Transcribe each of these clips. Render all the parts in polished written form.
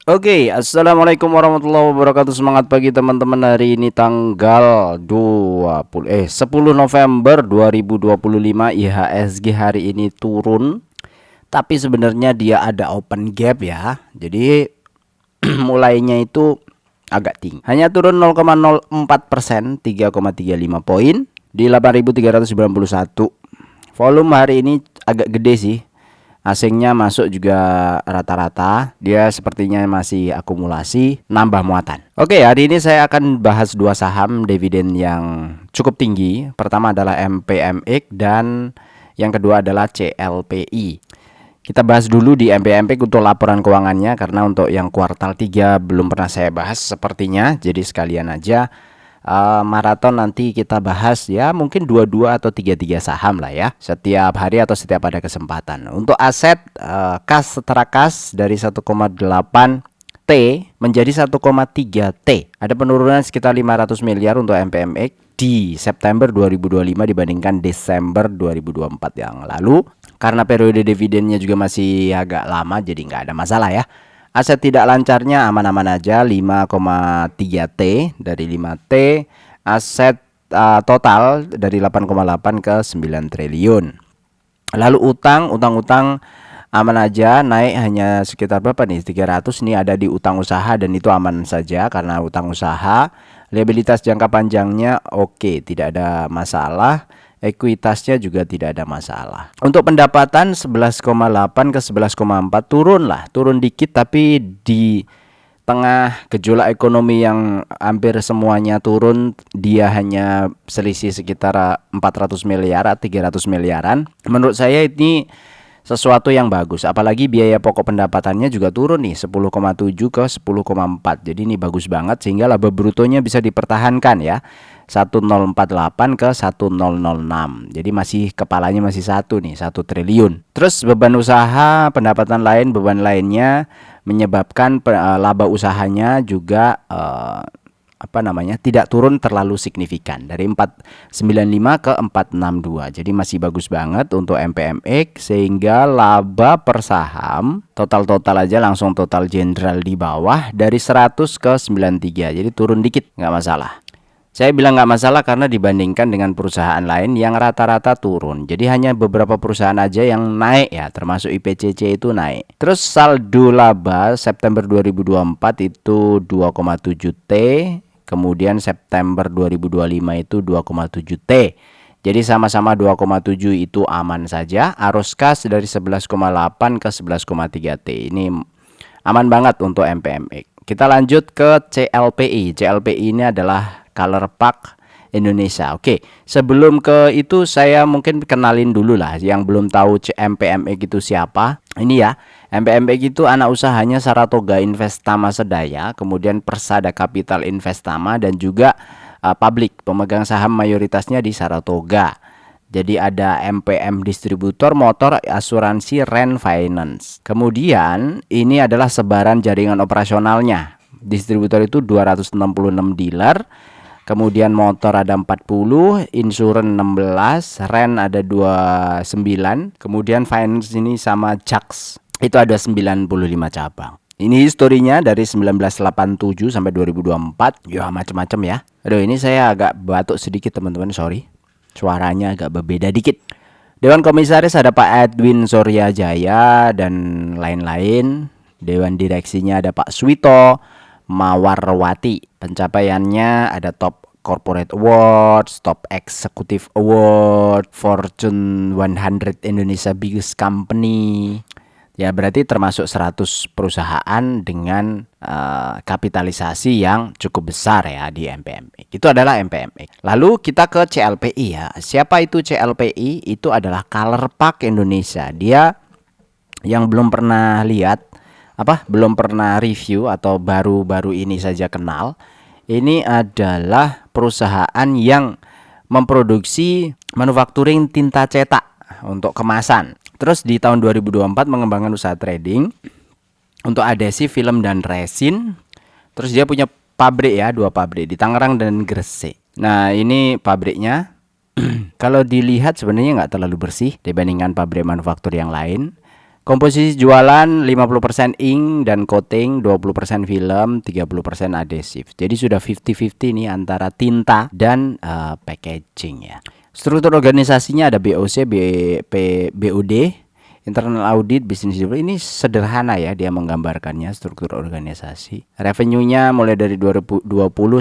Assalamualaikum warahmatullahi wabarakatuh. Semangat pagi teman-teman. Hari ini tanggal 10 November 2025. IHSG hari ini turun, tapi sebenarnya dia ada open gap ya. Jadi mulainya itu agak tinggi. Hanya turun 0,04%, 3,35 poin di 8.391. Volume hari ini agak gede sih. Asingnya masuk juga rata-rata. Dia sepertinya masih akumulasi, nambah muatan. Hari ini saya akan bahas dua saham dividen yang cukup tinggi. Pertama adalah MPMX dan yang kedua adalah CLPI. Kita bahas dulu di MPMX untuk laporan keuangannya, karena untuk yang kuartal 3 belum pernah saya bahas sepertinya. Jadi sekalian aja maraton nanti kita bahas ya, mungkin 22 atau 33 saham lah ya, setiap hari atau setiap ada kesempatan. Untuk aset kas setara kas dari 1,8 T menjadi 1,3 T. Ada penurunan sekitar 500 miliar untuk MPMX di September 2025 dibandingkan Desember 2024 yang lalu. Karena periode dividennya juga masih agak lama, jadi nggak ada masalah ya. Aset tidak lancarnya aman-aman aja, 5,3 T dari 5 T. Aset total dari 8,8 ke 9 triliun. Lalu utang aman aja, naik hanya sekitar berapa nih, 300 nih ada di utang usaha, dan itu aman saja karena utang usaha. Liabilitas jangka panjangnya oke, tidak ada masalah. Ekuitasnya juga tidak ada masalah. Untuk pendapatan 11,8 ke 11,4 turun dikit, tapi di tengah gejolak ekonomi yang hampir semuanya turun, dia hanya selisih sekitar 400 miliar, 300 miliaran. Menurut saya ini sesuatu yang bagus, apalagi biaya pokok pendapatannya juga turun nih, 10,7 ke 10,4. Jadi ini bagus banget, sehingga laba brutonya bisa dipertahankan ya, 1048 ke 1006. Jadi masih kepalanya masih 1 triliun. Terus beban usaha, pendapatan lain, beban lainnya menyebabkan laba usahanya juga tidak turun terlalu signifikan, dari 495 ke 462. Jadi masih bagus banget untuk MPMX, sehingga laba per saham total aja langsung total general di bawah dari 100 ke 93. Jadi turun dikit, nggak masalah. Saya bilang nggak masalah karena dibandingkan dengan perusahaan lain yang rata-rata turun. Jadi hanya beberapa perusahaan aja yang naik ya, termasuk IPCC itu naik. Terus saldo laba September 2024 itu 2,7 T. Kemudian September 2025 itu 2,7 T. Jadi sama-sama 2,7 itu aman saja. Arus kas dari 11,8 ke 11,3 T. Ini aman banget untuk MPMX. Kita lanjut ke CLPI. CLPI ini adalah Color Park Indonesia. Sebelum ke itu saya mungkin kenalin dulu lah yang belum tahu MPMX itu siapa. Ini ya, MPMX itu anak usahanya Saratoga Investama Sedaya, kemudian Persada Capital Investama, dan juga publik, pemegang saham mayoritasnya di Saratoga. Jadi ada MPM distributor motor, asuransi, rent, finance. Kemudian ini adalah sebaran jaringan operasionalnya. Distributor itu 266 dealer. Kemudian motor ada 40, insurance 16, rent ada 29, kemudian finance ini sama JAKS itu ada 95 cabang. Ini historinya dari 1987 sampai 2024. Ya macam-macam ya. Aduh, ini saya agak batuk sedikit teman-teman, sorry. Suaranya agak berbeda dikit. Dewan Komisaris ada Pak Edwin Suryajaya dan lain-lain. Dewan Direksinya ada Pak Suwito Mawarwati. Pencapaiannya ada Top Corporate Awards, Top Executive Award, Fortune 100 Indonesia Biggest Company. Ya berarti termasuk 100 perusahaan dengan kapitalisasi yang cukup besar ya di MPMX. Itu adalah MPMX. Lalu kita ke CLPI ya. Siapa itu CLPI? Itu adalah Color Park Indonesia. Dia yang belum pernah lihat, belum pernah review atau baru-baru ini saja kenal. Ini adalah perusahaan yang memproduksi manufacturing tinta cetak untuk kemasan. Terus di tahun 2024 mengembangkan usaha trading untuk adhesif, film, dan resin. Terus dia punya pabrik ya, 2 pabrik di Tangerang dan Gresik. Nah ini pabriknya kalau dilihat sebenarnya nggak terlalu bersih dibandingkan pabrik manufaktur yang lain. Komposisi jualan 50% ink dan coating, 20% film, 30% adhesif. Jadi sudah 50-50 nih antara tinta dan packaging ya. Struktur organisasinya ada BOC, BUD, internal audit, business development. Ini sederhana ya dia menggambarkannya struktur organisasi. Revenue-nya mulai dari 2020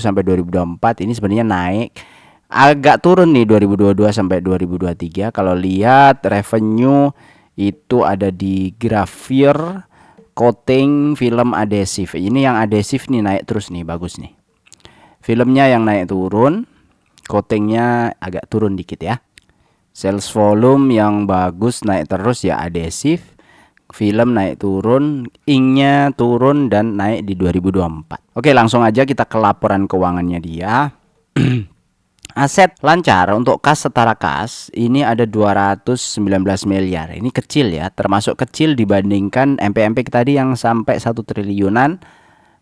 sampai 2024 ini sebenarnya naik. Agak turun nih 2022 sampai 2023. Kalau lihat revenue itu ada di grafir, coating, film, adhesif. Ini yang adhesif nih naik terus nih, bagus nih. Filmnya yang naik turun, coatingnya agak turun dikit ya. Sales volume yang bagus naik terus ya adhesif. Film naik turun, inknya turun dan naik di 2024. Oke, langsung aja kita ke laporan keuangannya dia. Aset lancar untuk kas setara kas ini ada 219 miliar. Ini kecil ya, termasuk kecil dibandingkan MPMP tadi yang sampai 1 triliunan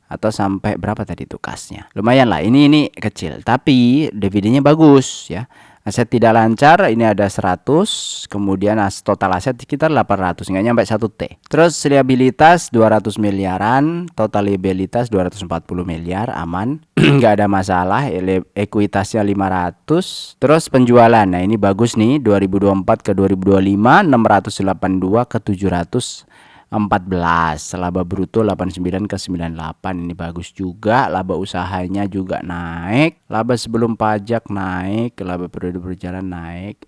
atau sampai berapa tadi itu kasnya. Lumayan lah, ini kecil, tapi dividennya bagus ya. Aset tidak lancar ini ada 100, kemudian total aset sekitar 800, nggak nyampe 1 T. Terus liabilitas 200 miliaran, total liabilitas 240 miliar, aman. Nggak ada masalah. Ekuitasnya 500. Terus penjualan, nah ini bagus nih, 2024 ke 2025 682 ke 714. Laba bruto 89 ke 98, ini bagus juga. Laba usahanya juga naik, laba sebelum pajak naik, laba periode berjalan naik.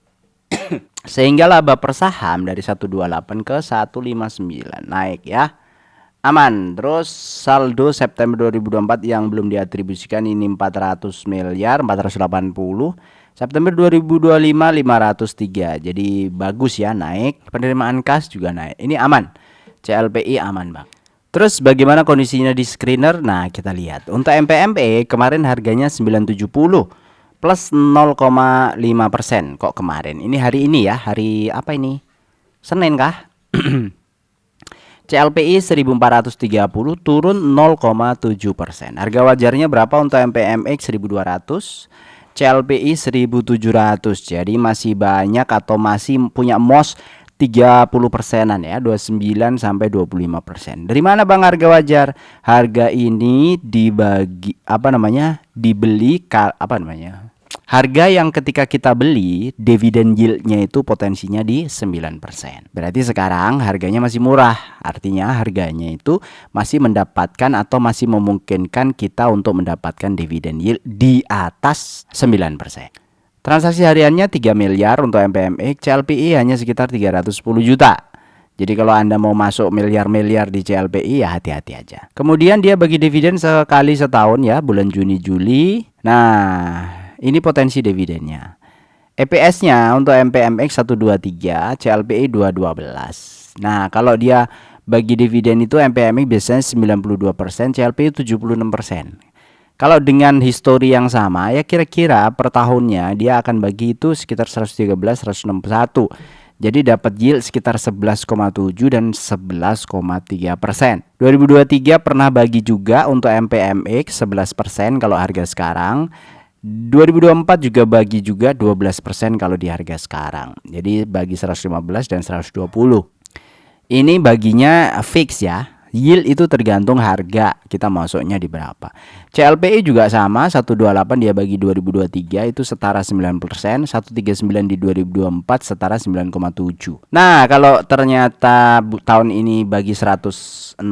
Sehingga laba per saham dari 128 ke 159 naik ya, aman. Terus saldo September 2024 yang belum diatribusikan ini 400 miliar 480. September 2025 503. Jadi bagus ya, naik. Penerimaan kas juga naik. Ini aman. CLPI aman bang. Terus bagaimana kondisinya di screener? Nah kita lihat untuk MPME kemarin harganya 970 plus 0,5%. Kok kemarin? Ini hari ini ya, hari apa ini? Senin kah? CLPI 1430 turun 0,7%. Harga wajarnya berapa untuk MPMX 1200, CLPI 1700. Jadi masih banyak atau masih punya MOS 30%-an ya, 29 sampai 25%. Dari mana Bang harga wajar? Harga ini dibagi dibeli harga yang ketika kita beli dividen yieldnya itu potensinya di 9%. Berarti sekarang harganya masih murah. Artinya harganya itu masih mendapatkan atau masih memungkinkan kita untuk mendapatkan dividen yield di atas 9%. Transaksi hariannya 3 miliar untuk MPMX, CLPI hanya sekitar 310 juta. Jadi kalau Anda mau masuk miliar-miliar di CLPI ya hati-hati aja. Kemudian dia bagi dividen sekali setahun ya, bulan Juni Juli. Nah, ini potensi dividennya. EPS-nya untuk MPMX 123, CLPI 212. Nah, kalau dia bagi dividen itu MPMX biasanya 92%, CLPI 76%. Kalau dengan histori yang sama ya kira-kira per tahunnya dia akan bagi itu sekitar 113, 161. Jadi dapat yield sekitar 11,7 dan 11,3%. 2023 pernah bagi juga untuk MPMX 11% kalau harga sekarang. 2024 juga bagi juga 12% kalau di harga sekarang. Jadi bagi 115 dan 120. Ini baginya fix ya. Yield itu tergantung harga kita masuknya di berapa. CLPI juga sama, 128 dia bagi 2023 itu setara 9%, 139 di 2024 setara 9,7. Nah, kalau ternyata tahun ini bagi 161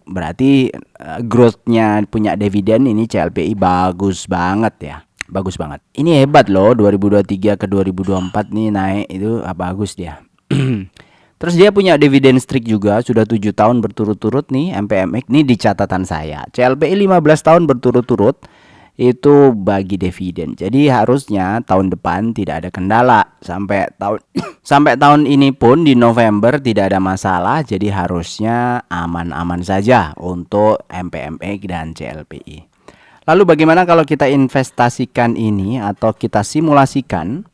berarti growth-nya punya dividen ini CLPI bagus banget ya. Bagus banget. Ini hebat loh, 2023 ke 2024 nih naik itu bagus dia. Terus dia punya dividen streak juga, sudah 7 tahun berturut-turut nih MPMX. Ini di catatan saya. CLPI 15 tahun berturut-turut itu bagi dividen. Jadi harusnya tahun depan tidak ada kendala. Sampai tahun ini pun di November tidak ada masalah. Jadi harusnya aman-aman saja untuk MPMX dan CLPI. Lalu bagaimana kalau kita investasikan ini atau kita simulasikan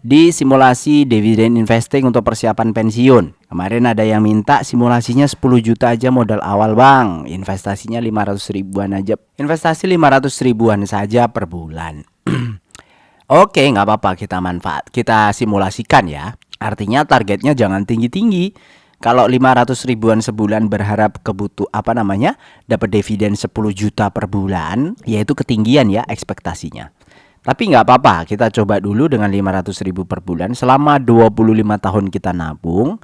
di simulasi dividen investing untuk persiapan pensiun? Kemarin ada yang minta simulasinya 10 juta aja modal awal bang, investasinya 500 ribuan aja. Investasi 500 ribuan saja per bulan. Oke, nggak apa-apa, kita simulasikan ya. Artinya targetnya jangan tinggi-tinggi. Kalau 500 ribuan sebulan berharap dapat dividen 10 juta per bulan, yaitu ketinggian ya ekspektasinya. Tapi nggak apa-apa, kita coba dulu dengan 500 ribu per bulan selama 25 tahun kita nabung.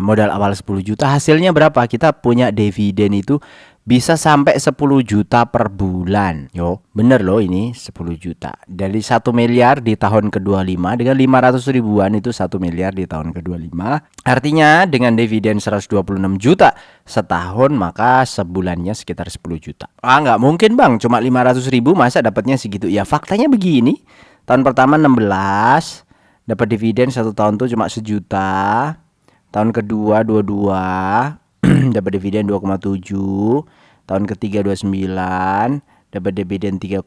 Modal awal 10 juta, hasilnya berapa? Kita punya dividen itu bisa sampai 10 juta per bulan. Yo, bener loh ini 10 juta. Dari 1 miliar di tahun ke-25 dengan 500 ribuan itu 1 miliar di tahun ke-25. Artinya dengan dividen 126 juta setahun, maka sebulannya sekitar 10 juta. Nggak mungkin bang, cuma 500 ribu masa dapatnya segitu? Ya faktanya begini, tahun pertama 16, dapat dividen 1 tahun tuh cuma sejuta. Tahun kedua 22 dapat dividen 2,7. Tahun ketiga 29 dapat dividen 3,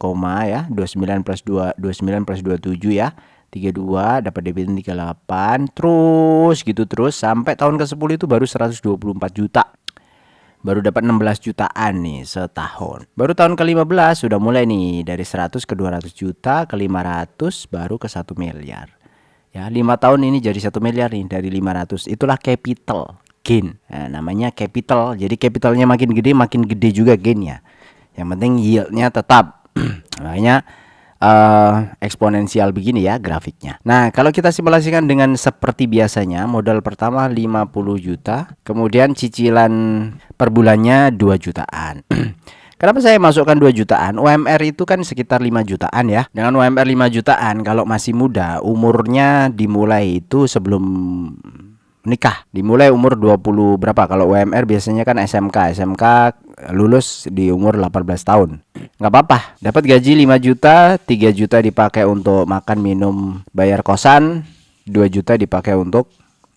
ya. 29 plus 2, 29 plus 27 ya. 32 dapat dividen 38. Terus gitu terus sampai tahun ke-10 itu baru 124 juta. Baru dapat 16 jutaan nih setahun. Baru tahun ke-15 sudah mulai nih dari 100 ke 200 juta, ke 500 baru ke 1 miliar. Ya, 5 tahun ini jadi 1 miliar nih dari 500. Itulah capital gain. Nah, namanya capital. Jadi capitalnya makin gede juga gainnya. Yang penting yieldnya tetap. Makanya eksponensial begini ya grafiknya. Nah, kalau kita simulasikan dengan seperti biasanya, modal pertama 50 juta, kemudian cicilan per bulannya 2 jutaan. Kenapa saya masukkan 2 jutaan? UMR itu kan sekitar 5 jutaan ya. Dengan UMR 5 jutaan kalau masih muda, umurnya dimulai itu sebelum nikah. Dimulai umur 20 berapa? Kalau UMR biasanya kan SMK lulus di umur 18 tahun. Nggak apa-apa, dapat gaji 5 juta, 3 juta dipakai untuk makan, minum, bayar kosan, 2 juta dipakai untuk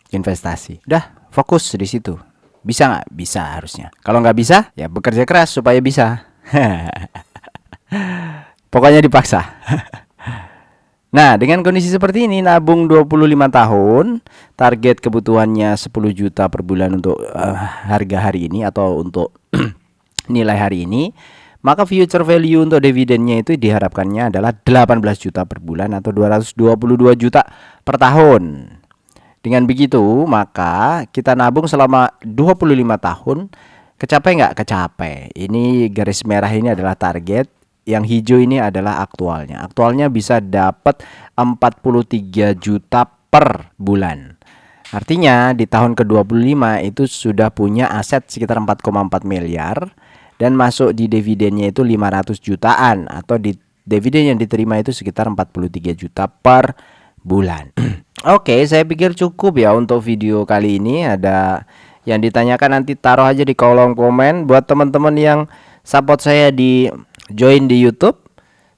investasi. Udah, fokus di situ. Bisa nggak? Bisa harusnya. Kalau nggak bisa, ya bekerja keras supaya bisa. Pokoknya dipaksa. Nah, dengan kondisi seperti ini, nabung 25 tahun, target kebutuhannya 10 juta per bulan untuk harga hari ini atau untuk nilai hari ini, maka future value untuk dividennya itu diharapkannya adalah 18 juta per bulan atau 222 juta per tahun. Dengan begitu, maka kita nabung selama 25 tahun, kecapai nggak? Kecapai. Ini garis merah ini adalah target, yang hijau ini adalah aktualnya. Aktualnya bisa dapat 43 juta per bulan. Artinya di tahun ke-25 itu sudah punya aset sekitar 4,4 miliar dan masuk di dividennya itu 500 jutaan atau di dividen yang diterima itu sekitar 43 juta per bulan. Oke, saya pikir cukup ya untuk video kali ini. Ada yang ditanyakan nanti taruh aja di kolom komen. Buat teman-teman yang support saya di join di YouTube,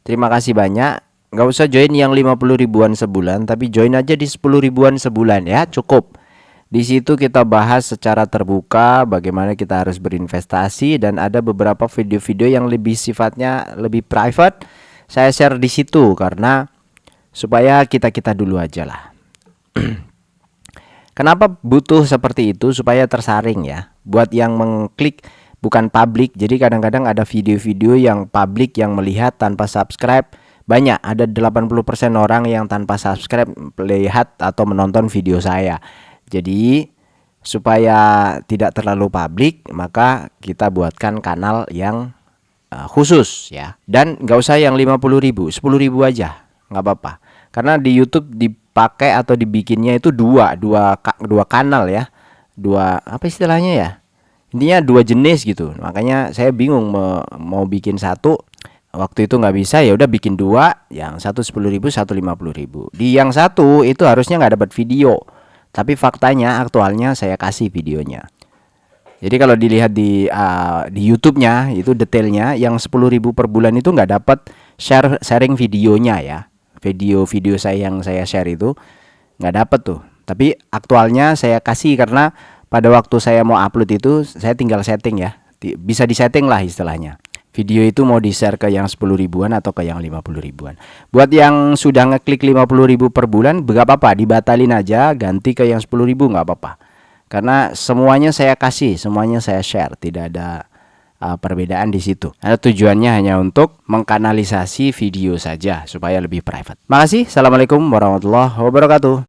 terima kasih banyak. Nggak usah join yang 50 ribuan sebulan, tapi join aja di 10 ribuan sebulan ya, cukup. Di situ kita bahas secara terbuka bagaimana kita harus berinvestasi dan ada beberapa video-video yang lebih sifatnya lebih private. Saya share di situ karena supaya kita dulu aja lah. Kenapa butuh seperti itu? Supaya tersaring ya. Buat yang mengklik bukan publik. Jadi kadang-kadang ada video-video yang publik yang melihat tanpa subscribe. Banyak, ada 80% orang yang tanpa subscribe melihat atau menonton video saya. Jadi supaya tidak terlalu publik, maka kita buatkan kanal yang khusus ya. Dan nggak usah yang 50 ribu, 10 ribu aja, nggak apa-apa. Karena di YouTube dipakai atau dibikinnya itu dua kanal ya, dua apa istilahnya ya, intinya dua jenis gitu. Makanya saya bingung mau bikin satu, waktu itu nggak bisa, ya udah bikin dua, yang satu 10 ribu, satu 50 ribu. Di yang satu itu harusnya nggak dapat video, tapi faktanya aktualnya saya kasih videonya. Jadi kalau dilihat di YouTube-nya itu detailnya, yang 10 ribu per bulan itu nggak dapat sharing videonya ya. Video-video saya yang saya share itu nggak dapat tuh. Tapi aktualnya saya kasih karena pada waktu saya mau upload itu saya tinggal setting ya. Bisa disetting lah istilahnya. Video itu mau di-share ke yang 10 ribuan atau ke yang 50 ribuan. Buat yang sudah ngeklik 50 ribu per bulan, nggak apa-apa, dibatalin aja, ganti ke yang 10 ribu nggak apa-apa. Karena semuanya saya kasih, semuanya saya share, tidak ada perbedaan di situ. Ada tujuannya hanya untuk mengkanalisasi video saja supaya lebih private. Makasih. Assalamualaikum warahmatullahi wabarakatuh.